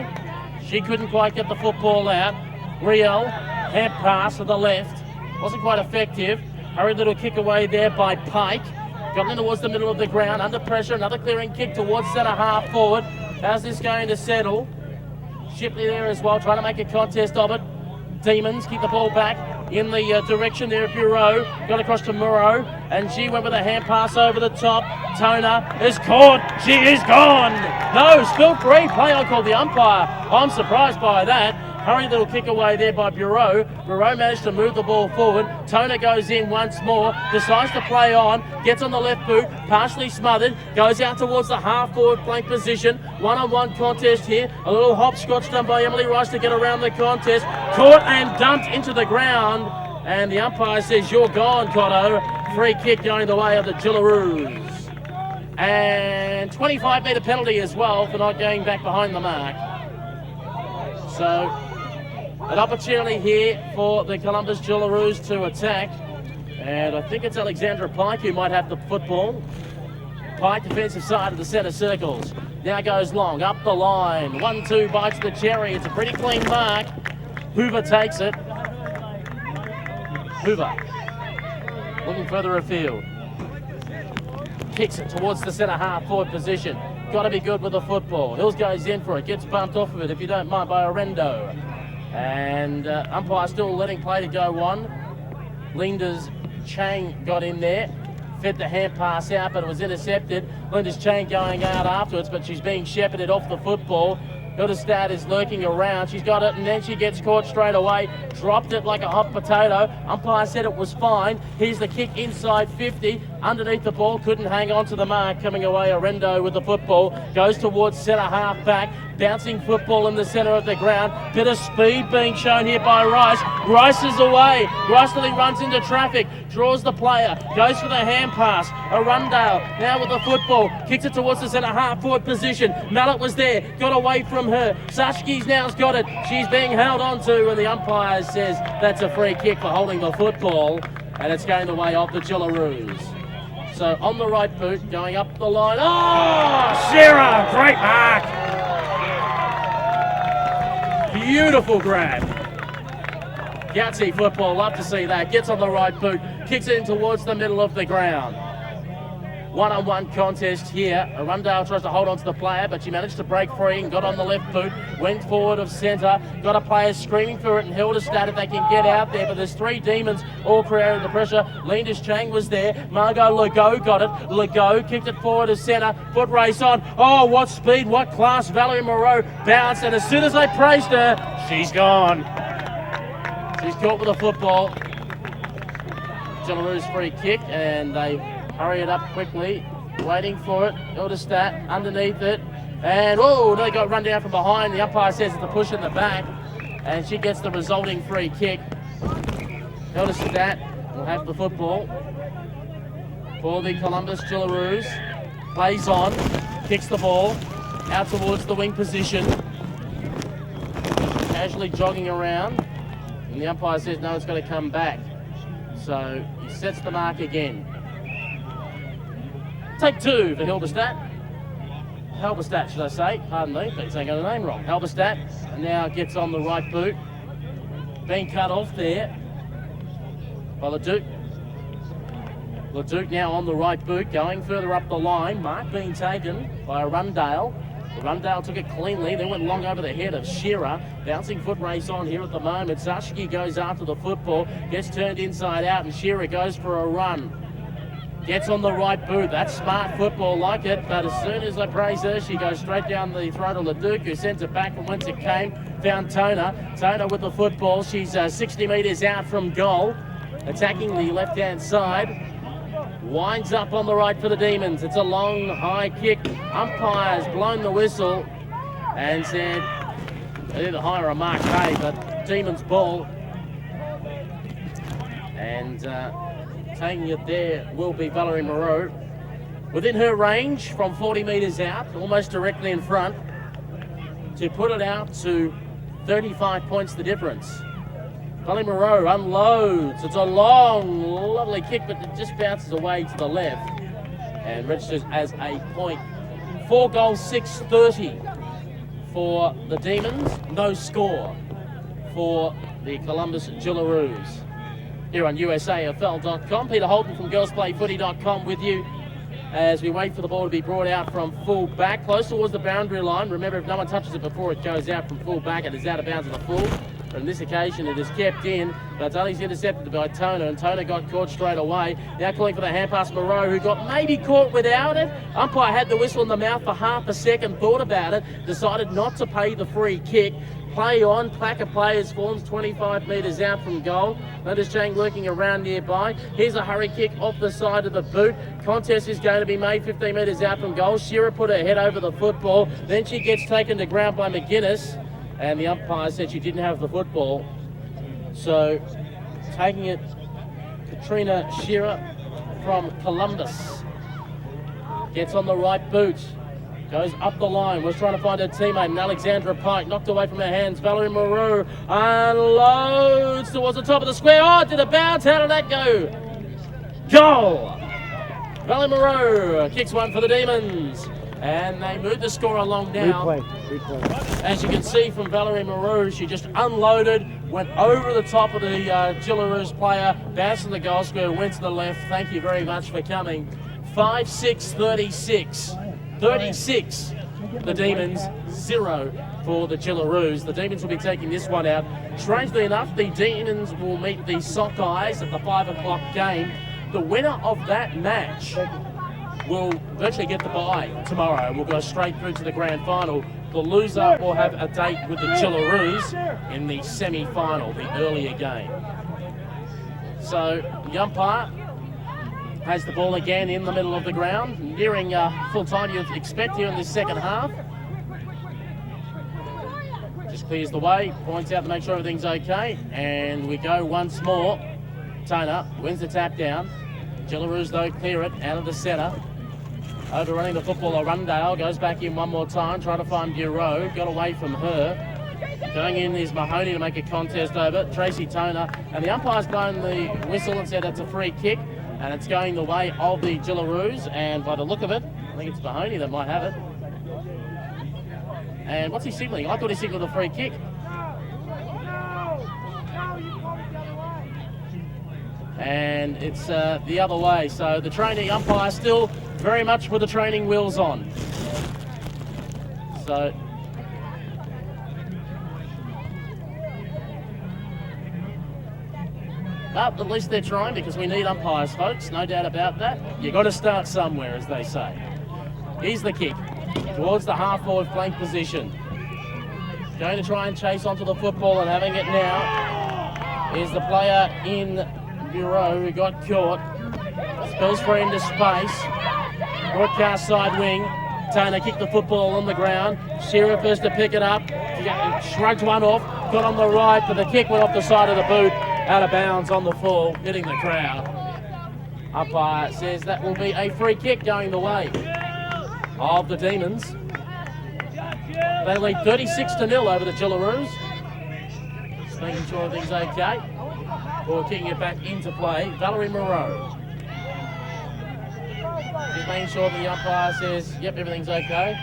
She couldn't quite get the football out. Real, hand pass to the left. Wasn't quite effective. Hurried little kick away there by Pike. Got in towards the middle of the ground, under pressure, another clearing kick towards centre half forward. How's this going to settle? Shipley there as well, trying to make a contest of it. Demons keep the ball back in the direction there of Bureau. Got across to Moreau, and she went with a hand pass over the top. Toner is caught. She is gone. No, spill free. Play on called the umpire. I'm surprised by that. Hurry little kick away there by Bureau. Bureau managed to move the ball forward. Toner goes in once more, decides to play on, gets on the left boot, partially smothered, goes out towards the half-forward flank position. One-on-one contest here. A little hopscotch done by Emily Rice to get around the contest. Caught and dumped into the ground. And the umpire says, you're gone, Cotto. Free kick going the way of the Jillaroos. And 25-metre penalty as well for not going back behind the mark. So, an opportunity here for the Columbus Jillaroos to attack. And I think it's Alexandra Pike who might have the football. Pike, defensive side of the centre circles. Now goes long, up the line. 1-2 bites the cherry. It's a pretty clean mark. Hoover takes it. Hoover, looking further afield. Kicks it towards the centre half forward position. Got to be good with the football. Hills goes in for it, gets bumped off of it, if you don't mind, by Orendo. And umpire still letting play to go on. Linda's Chang got in there, fed the hand pass out, but it was intercepted. Linda's Chang going out afterwards, but she's being shepherded off the football. Hildestad is lurking around. She's got it, and then she gets caught straight away. Dropped it like a hot potato. Umpire said it was fine. Here's the kick inside 50. Underneath the ball, couldn't hang on to the mark. Coming away, Orendo with the football. Goes towards centre half back. Bouncing football in the centre of the ground. Bit of speed being shown here by Rice. Rice is away. Rice nearly runs into traffic. Draws the player. Goes for the hand pass. Arundale now with the football. Kicks it towards the centre half forward position. Mallet was there. Got away from her. Sashki's now's got it. She's being held on to, and the umpire says that's a free kick for holding the football. And it's going the way of the Jillaroos. So on the right boot, going up the line. Oh, Shearer! Great mark! Beautiful grab. Gutsy football, love to see that. Gets on the right boot, kicks it in towards the middle of the ground. One-on-one contest here. Arundale tries to hold on to the player, but she managed to break free and got on the left boot. Went forward of centre. Got a player screaming for it, and Hildestad if they can get out there. But there's three demons all creating the pressure. Linda's Chang was there. Margot Legault got it. Legault kicked it forward of centre. Foot race on. Oh, what speed, what class. Valerie Moreau bounced, and as soon as they praised her, she's gone. She's caught with the football. Jillaroos free kick, and they hurry it up quickly, waiting for it. Hildestad underneath it, and oh, they got run down from behind. The umpire says it's a push in the back, and she gets the resulting free kick. Hildestad will have the football for the Columbus Jillaroos. Plays on, kicks the ball out towards the wing position, casually jogging around, and the umpire says no, it's got to come back. So he sets the mark again. Take two for Hildestad. Halberstadt, should I say? Pardon me, but saying the name wrong. Halberstadt, and now gets on the right boot. Being cut off there by Leduc. Leduc now on the right boot, going further up the line. Mark being taken by Arundale. Arundale took it cleanly, then went long over the head of Shearer. Bouncing foot race on here at the moment. Sashki goes after the football, gets turned inside out, and Shearer goes for a run. Gets on the right boot. That's smart football, like it. But as soon as they praise her, she goes straight down the throat of Leduc, who sends it back from whence it came. Found Toner. Toner with the football. She's 60 metres out from goal. Attacking the left-hand side. Winds up on the right for the Demons. It's a long, high kick. Umpire's blown the whistle and said they either hire a mark pay, but Demons ball. And taking it there will be Valerie Moreau. Within her range from 40 metres out, almost directly in front, to put it out to 35 points the difference. Valerie Moreau unloads. It's a long, lovely kick, but it just bounces away to the left and registers as a point. 4 goals, 6:30 for the Demons. No score for the Columbus Jillaroos. Here on USAFL.com. Peter Holden from girlsplayfooty.com with you as we wait for the ball to be brought out from full back, close towards the boundary line. Remember, if no one touches it before it goes out from full back, it is out of bounds at the full. But on this occasion, it is kept in, but it's only intercepted by Toner, and Toner got caught straight away. Now calling for the hand pass, Moreau, who got maybe caught without it. Umpire had the whistle in the mouth for half a second, thought about it, decided not to pay the free kick. Play on. Pack of players forms 25 metres out from goal. Notice Chang working around nearby. Here's a hurry kick off the side of the boot. Contest is going to be made 15 metres out from goal. Shearer put her head over the football. Then she gets taken to ground by McGuinness. And the umpire said she didn't have the football. So, taking it, Katrina Shearer from Columbus. Gets on the right boot. Goes up the line, was trying to find her teammate, and Alexandra Pike knocked away from her hands. Valerie Moreau unloads towards the top of the square. Oh, did it bounce? How did that go? Goal! Valerie Moreau kicks one for the Demons. And they move the score along now. Replay. As you can see from Valerie Moreau, she just unloaded, went over the top of the Gillaroos player, bounced in the goal square, went to the left. Thank you very much for coming. 5-6-36. 36, the Demons, 0 for the Gillaroos. The Demons will be taking this one out. Strangely enough, the Demons will meet the Sockeyes at the 5 o'clock game. The winner of that match will virtually get the bye tomorrow and will go straight through to the grand final. The loser will have a date with the Gillaroos in the semi-final, the earlier game. So, the umpire has the ball again in the middle of the ground, nearing full time you'd expect here in this second half. Just clears the way, points out to make sure everything's okay, and we go once more. Toner wins the tap down. Gillaroos though clear it out of the centre. Overrunning the footballer, Rundale goes back in one more time, trying to find Bureau, got away from her. Going in is Mahoney to make a contest over, Tracy Toner, and the umpire's blown the whistle and said that's a free kick. And it's going the way of the Gillaroos, and by the look of it, I think it's Mahoney that might have it. And what's he signalling? I thought he signalled a free kick. And it's the other way, so the training umpire still very much with the training wheels on. So but at least they're trying, because we need umpires, folks, no doubt about that. You've got to start somewhere, as they say. Here's the kick towards the half-forward flank position. Going to try and chase onto the football and having it now is the player in Bureau who got caught. Spills free into space. Broadcast side wing. Toner kicked the football on the ground. Shearer first to pick it up. Shrugged one off. Got on the right, but the kick went off the side of the boot. Out of bounds on the fall, hitting the crowd. Umpire says that will be a free kick going the way of the Demons. They lead 36-0 over the Gillaroos. Just making sure everything's okay. Or kicking it back into play, Valerie Moreau. Just making sure the umpire says, yep, everything's okay.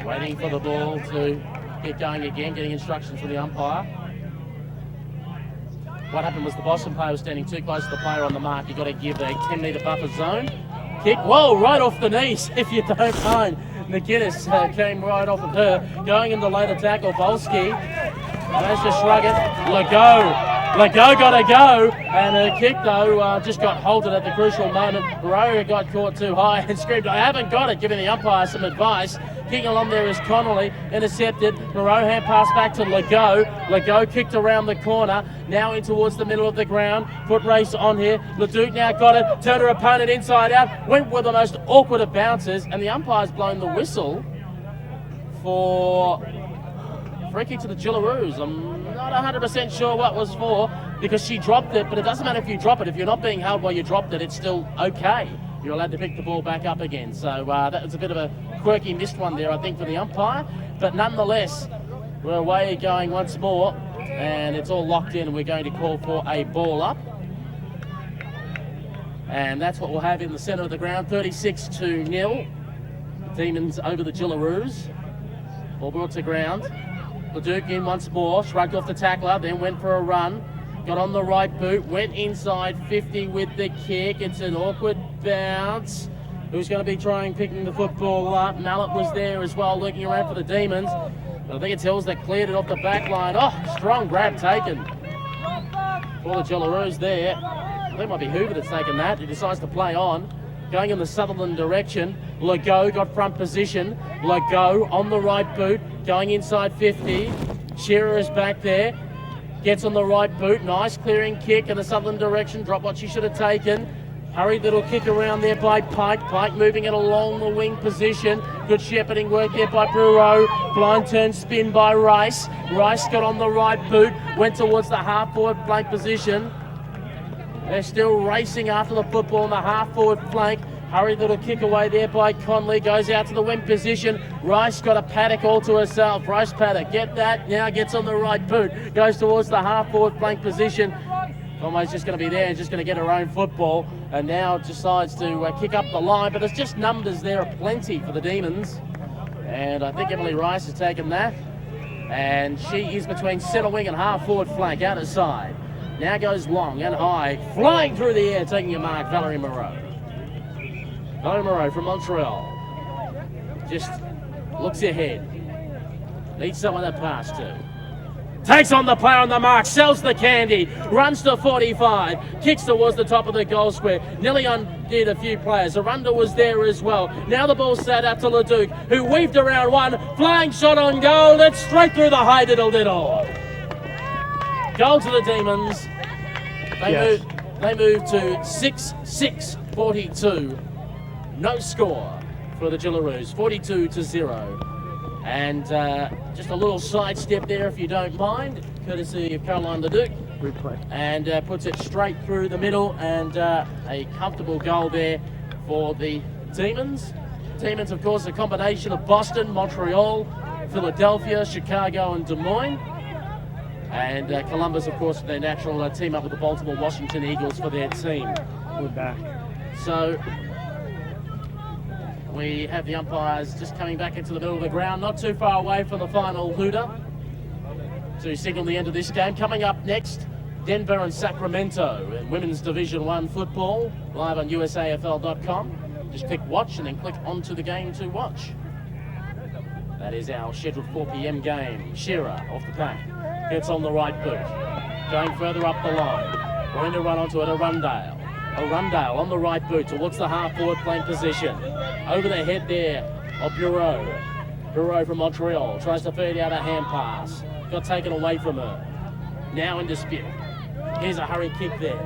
Waiting for the ball to get going again, getting instructions from the umpire. What happened was the Boston player was standing too close to the player on the mark. You've got to give a 10-metre buffer zone. Kick, whoa, right off the knees, if you don't mind. McGuinness came right off of her. Going into later tackle, Volsky managed to shrug it. Lego got to go, and her kick though just got halted at the crucial moment. Moreau got caught too high and screamed, I haven't got it, giving the umpire some advice. Kicking along there is Connolly, intercepted. Moreau hand pass back to Lego. Lego kicked around the corner, now in towards the middle of the ground. Foot race on here. Leduc now got it, turned her opponent inside out, went with the most awkward of bounces, and the umpire's blown the whistle for free kick to the Gillaroos. I'm not 100% sure what was for, because she dropped it, but it doesn't matter if you drop it. If you're not being held while you dropped it, it's still okay. You're allowed to pick the ball back up again. So that was a bit of a quirky missed one there, I think, for the umpire. But nonetheless, we're away going once more, and it's all locked in. We're going to call for a ball up. And that's what we'll have in the centre of the ground, 36-0. The Demons over the Gillaroos. Ball brought to ground. Leduc in once more, shrugged off the tackler, then went for a run. Got on the right boot, went inside 50 with the kick. It's an awkward bounce. Who's going to be picking the football up? Mallet was there as well, looking around for the Demons. But I think it's Hills that cleared it off the back line. Oh, strong grab taken for the Jillaroos there. I think it might be Hoover that's taken that. He decides to play on. Going in the Sutherland direction. Legault got front position. Legault on the right boot. Going inside 50. Shearer is back there. Gets on the right boot. Nice clearing kick in the Sutherland direction. Drop what she should have taken. Hurried little kick around there by Pike. Pike moving it along the wing position. Good shepherding work there by Brereau. Blind turn spin by Rice. Rice got on the right boot. Went towards the half-forward flank position. They're still racing after the football on the half-forward flank. Hurried little kick away there by Conley. Goes out to the wing position. Rice got a paddock all to herself. Rice paddock, get that. Now gets on the right boot. Goes towards the half-forward flank position. Conway's just going to be there and just going to get her own football. And now decides to kick up the line. But there's just numbers there aplenty for the Demons. And I think Emily Rice has taken that. And she is between centre wing and half-forward flank out of side. Now goes long and high, flying through the air, taking a mark, Valerie Moreau. Valerie Moreau from Montreal. Just looks ahead. Needs someone to pass to. Takes on the player on the mark, sells the candy, runs to 45, kicks towards the top of the goal square. Nearly undid a few players. Arunda was there as well. Now the ball sat out to Leduc, who weaved around one, flying shot on goal, it's straight through the high diddle-diddle. Goal to the Demons. They move to 6-6-42. No score for the Jillaroos, 42-0. And just a little sidestep there, if you don't mind, courtesy of Caroline Leduc. Replay. And puts it straight through the middle, and a comfortable goal there for the Demons. Demons, of course, a combination of Boston, Montreal, Philadelphia, Chicago, and Des Moines. And Columbus, of course, their natural team up with the Baltimore Washington Eagles for their team. We're back. So we have the umpires just coming back into the middle of the ground, not too far away from the final hooter to signal the end of this game. Coming up next, Denver and Sacramento in Women's Division 1 football, live on USAFL.com. Just click watch and then click onto the game to watch. That is our scheduled 4 p.m. game. Shearer off the pack. Gets on the right boot. Going further up the line. Going to run onto it, Arundale. Arundale on the right boot towards the half-forward flank position. Over the head there of Bureau. Bureau from Montreal tries to feed out a hand pass. Got taken away from her. Now in dispute. Here's a hurry kick there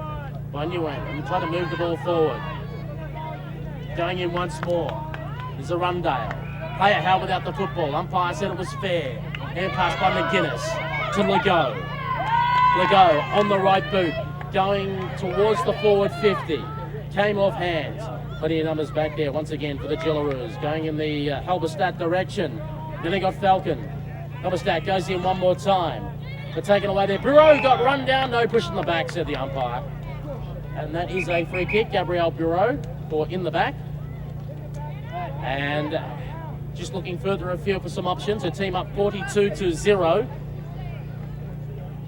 by New England. Trying to move the ball forward. Going in once more. There's Arundale. Player held without the football. Umpire said it was fair. Hand pass by McGuinness to Legault. Legault on the right boot, going towards the forward 50. Came off hands. Plenty of numbers back there once again for the Jillaroos. Going in the Halberstadt direction. Then they got Falcon. Halberstadt goes in one more time. But taken away there. Bureau got run down. No push in the back, said the umpire. And that is a free kick. Gabrielle Bureau for in the back. And just looking further afield for some options. Her team up 42-0.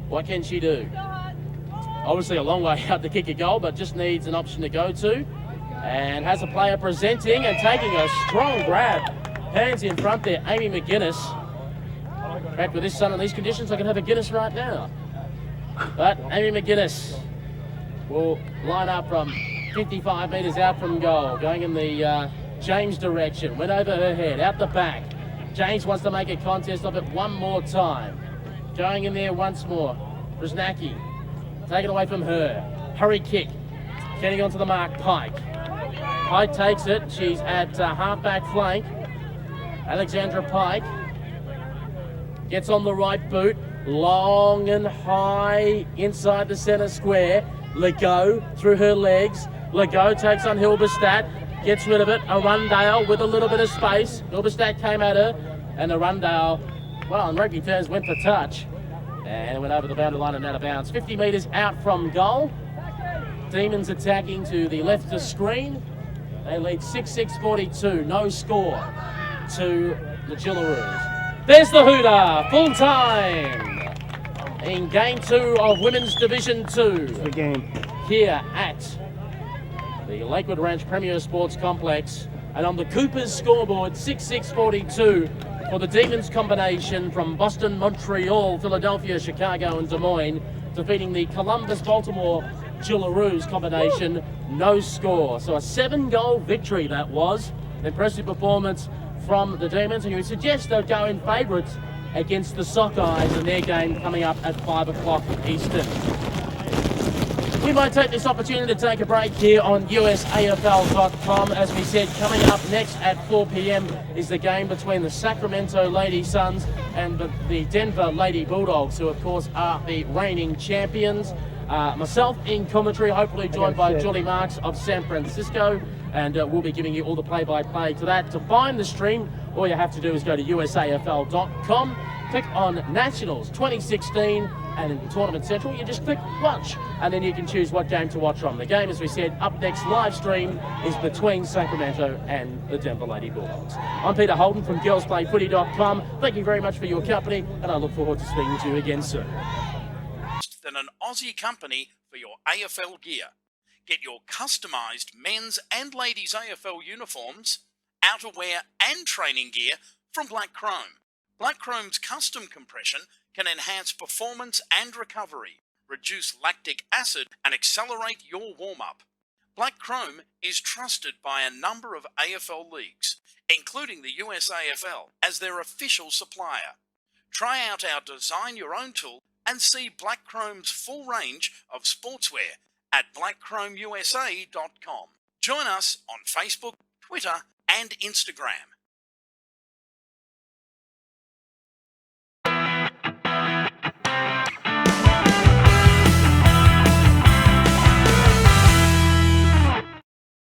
What can she do? Obviously a long way out to kick a goal, but just needs an option to go to. And has a player presenting and taking a strong grab. Hands in front there, Amy McGuinness. Back with this sun in these conditions, I can have a Guinness right now. But Amy McGuinness will line up from 55 metres out from goal, going in the James direction. Went over her head, out the back. James wants to make a contest of it one more time. Going in there once more. Brznacki, taken away from her. Hurry kick. Getting onto the mark, Pike. Pike takes it. She's at half-back flank. Alexandra Pike gets on the right boot. Long and high inside the centre square. Legault through her legs. Legault takes on Halberstadt. Gets rid of it. Arundale with a little bit of space. Halberstadt came at her. And Arundale, well, in rugby terms, went for touch. And went over the boundary line and out of bounds. 50 metres out from goal. Demons attacking to the left of screen. They lead 6-6-42. No score to the Jillaroos. There's the hooter. Full time in game 2 of Women's Division 2. The game. Here at the Lakewood Ranch Premier Sports Complex. And on the Coopers scoreboard, 6-6-42 for the Demons combination from Boston, Montreal, Philadelphia, Chicago, and Des Moines. defeating the Columbus-Baltimore Jillaroos combination, no score. So a 7-goal victory that was. An impressive performance from the Demons, and you would suggest they'll go in favourites against the Sockeyes in their game coming up at 5 o'clock Eastern. We might take this opportunity to take a break here on USAFL.com. As we said, coming up next at 4 p.m. is the game between the Sacramento Lady Suns and the Denver Lady Bulldogs, who of course are the reigning champions. Myself in commentary, hopefully joined by Jolly Marks of San Francisco, and we'll be giving you all the play-by-play to that. To find the stream, all you have to do is go to USAFL.com, click on Nationals 2016, and in Tournament Central, you just click Watch, and then you can choose what game to watch from. The game, as we said, up next live stream is between Sacramento and the Denver Lady Bulldogs. I'm Peter Holden from girlsplayfooty.com. Thank you very much for your company, and I look forward to speaking to you again soon. Than an Aussie company for your AFL gear. Get your customised men's and ladies' AFL uniforms, outerwear and training gear from Black Chrome. Black Chrome's custom compression can enhance performance and recovery, reduce lactic acid and accelerate your warm-up. Black Chrome is trusted by a number of AFL leagues, including the USAFL, as their official supplier. Try out our Design Your Own tool and see Black Chrome's full range of sportswear at blackchromeusa.com. Join us on Facebook, Twitter and Instagram.